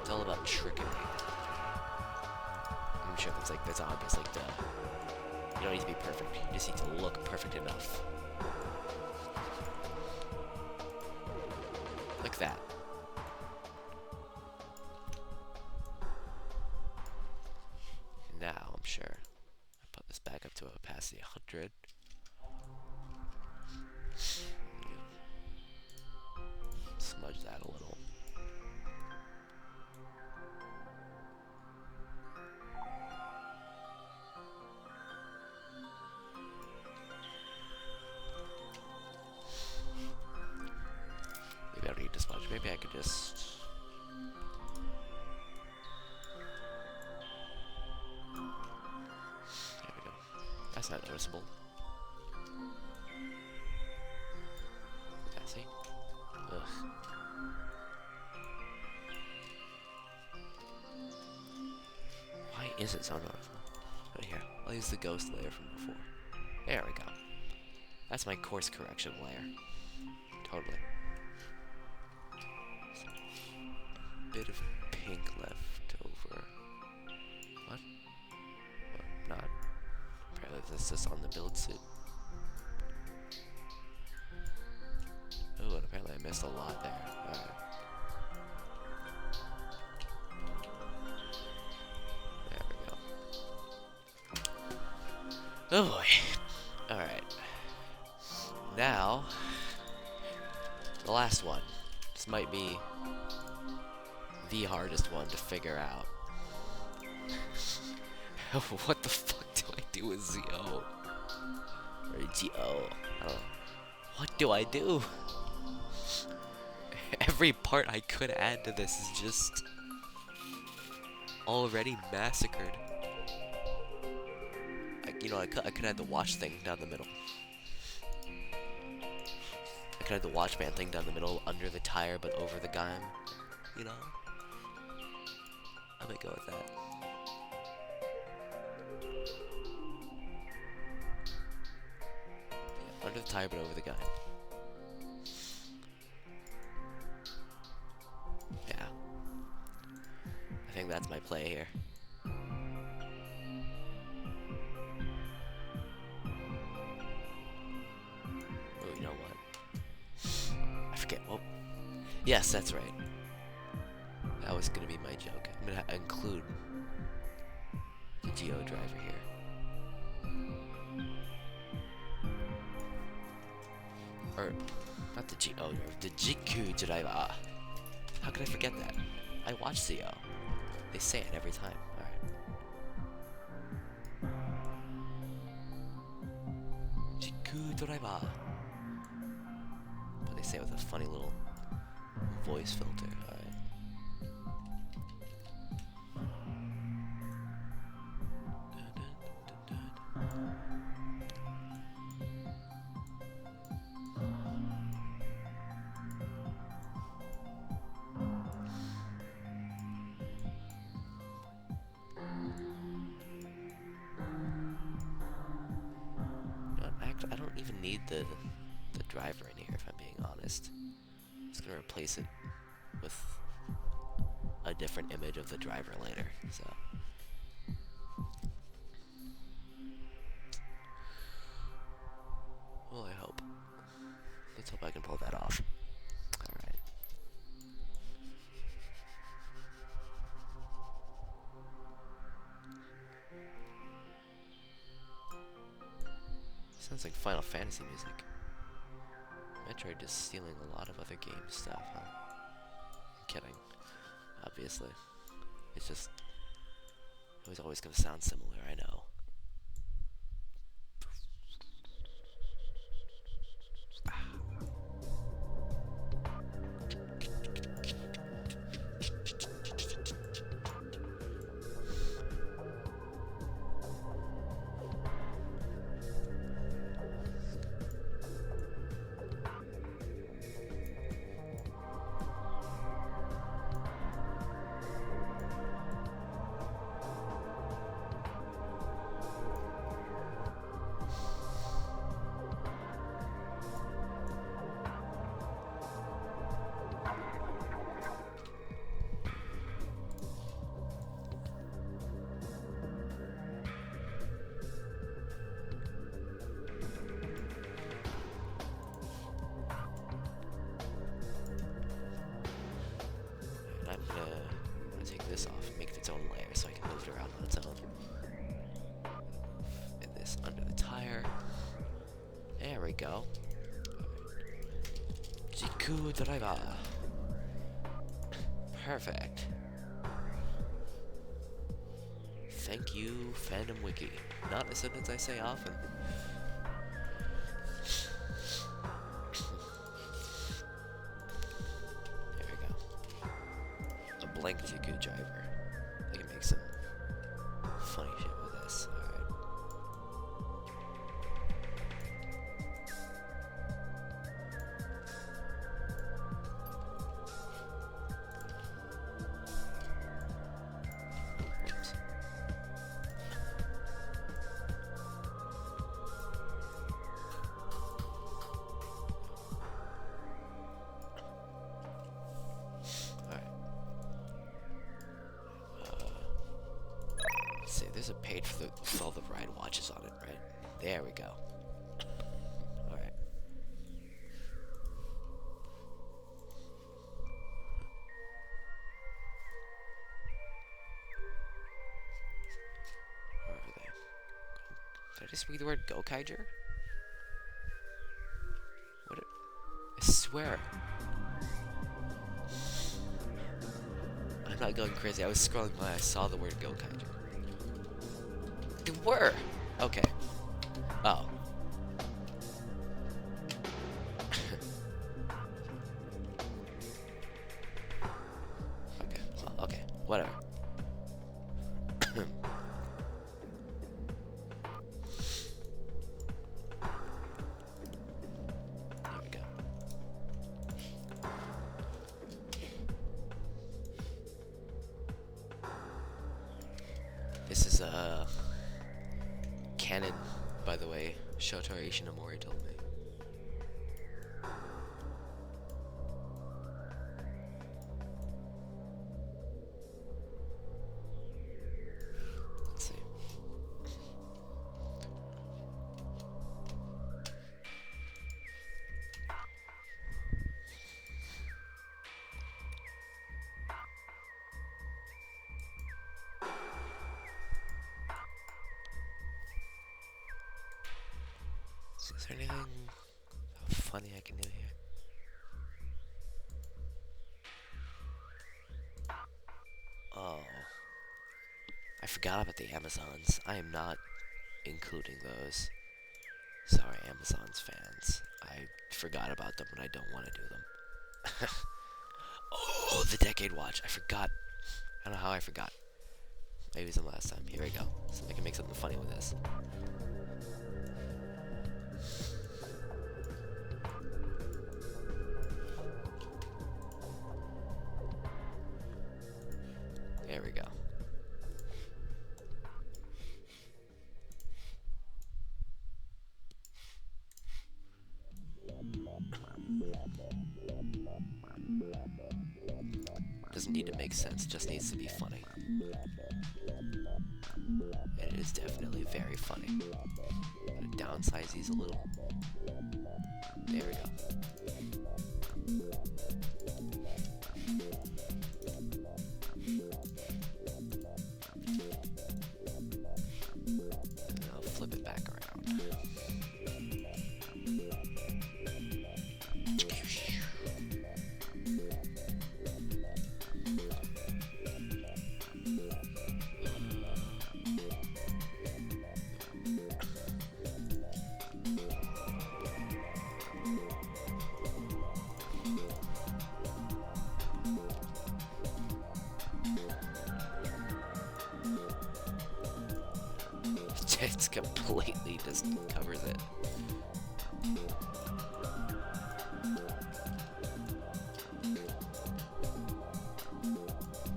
It's all about tricking it. I'm sure that's obvious, like you don't need to be perfect, you just need to look perfect enough. Like that. Now, I'm sure. to opacity 100. Smudge that a little. Maybe I don't need to smudge. Maybe I could just... There we go. That's not noticeable. Yeah, see? Ugh. Why is it so noticeable? Right here. I'll use the ghost layer from before. There we go. That's my course correction layer. Totally. Bit of pink left over. What? What? Not. Apparently this is on the build suit. Oh, and apparently I missed a lot there. Alright. There we go. Oh boy. Alright. Now, the last one. This might be the hardest one to figure out. What the fuck do I do with ZO? Or GO? I don't know. What do I do? Every part I could add to this is just already massacred. I could add the watch thing down the middle. I could add the watch band thing down the middle, under the tire, but over the gym. You know? I might go with that. Yeah, under the tire, but over the gym. Yeah. I think that's my play here. Oh, you know what? I forget. Oh. Yes, that's right. That was gonna be my joke. I'm gonna include the Geo driver here. Or, not the Geo driver, the GQ driver. How could I forget that? I watch Zio. They say it every time. Alright. GQ driver. But they say it with a funny little voice filter. Alright. I don't even need the driver in here, if I'm being honest. I'm just gonna replace it with a different image of the driver later, so. Well, I hope. Let's hope I can pull that off. Alright. Sounds like Final Fantasy music. Metroid is stealing a lot of other game stuff, huh? I'm kidding. Obviously. It's just... it was always gonna sound similar, I know. go. Jiku driver. Perfect. Thank you, Fandom Wiki. Not a sentence I say often. There we go. A blank Jiku driver. I can make some funny shit with this. Alright. Oops. Let's see, there's a page with all the ride watches on it, right? There we go. Alright. Where are they? Did I just read the word Gokaiger? What? I swear. I'm not going crazy. I was scrolling by. I saw the word Gokaiger. They were! Okay. Oh. Okay. Well, okay. Whatever. There we go. This is canon, by the way. Shotaro Ishinomori told me. Let's see. Is there anything funny I can do here? Oh. I forgot about the Amazons. I am not including those. Sorry, Amazons fans. I forgot about them and I don't want to do them. Oh, the Decade Watch. I forgot. I don't know how I forgot. Maybe it was the last time. Here we go. So I can make something funny with this. There we go. Doesn't need to make sense, just needs to be funny. And it is definitely very funny. I'm gonna downsize these a little. There we go. And I'll flip it back around. It completely just covers it.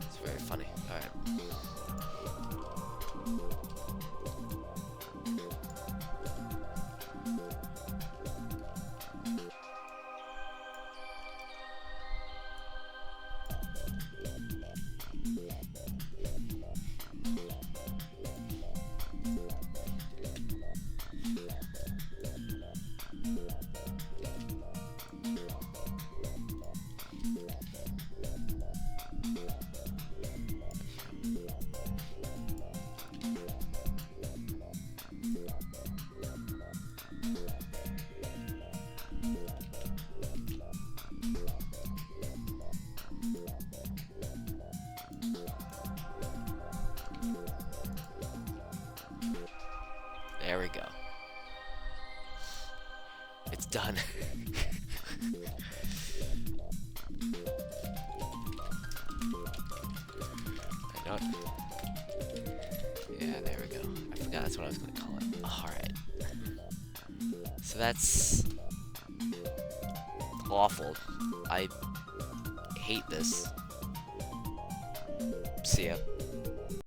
It's very funny. Alright. There we go. It's done. I know it. Yeah, there we go. I forgot that's what I was going to call it. Alright. So that's awful. I hate this. See ya.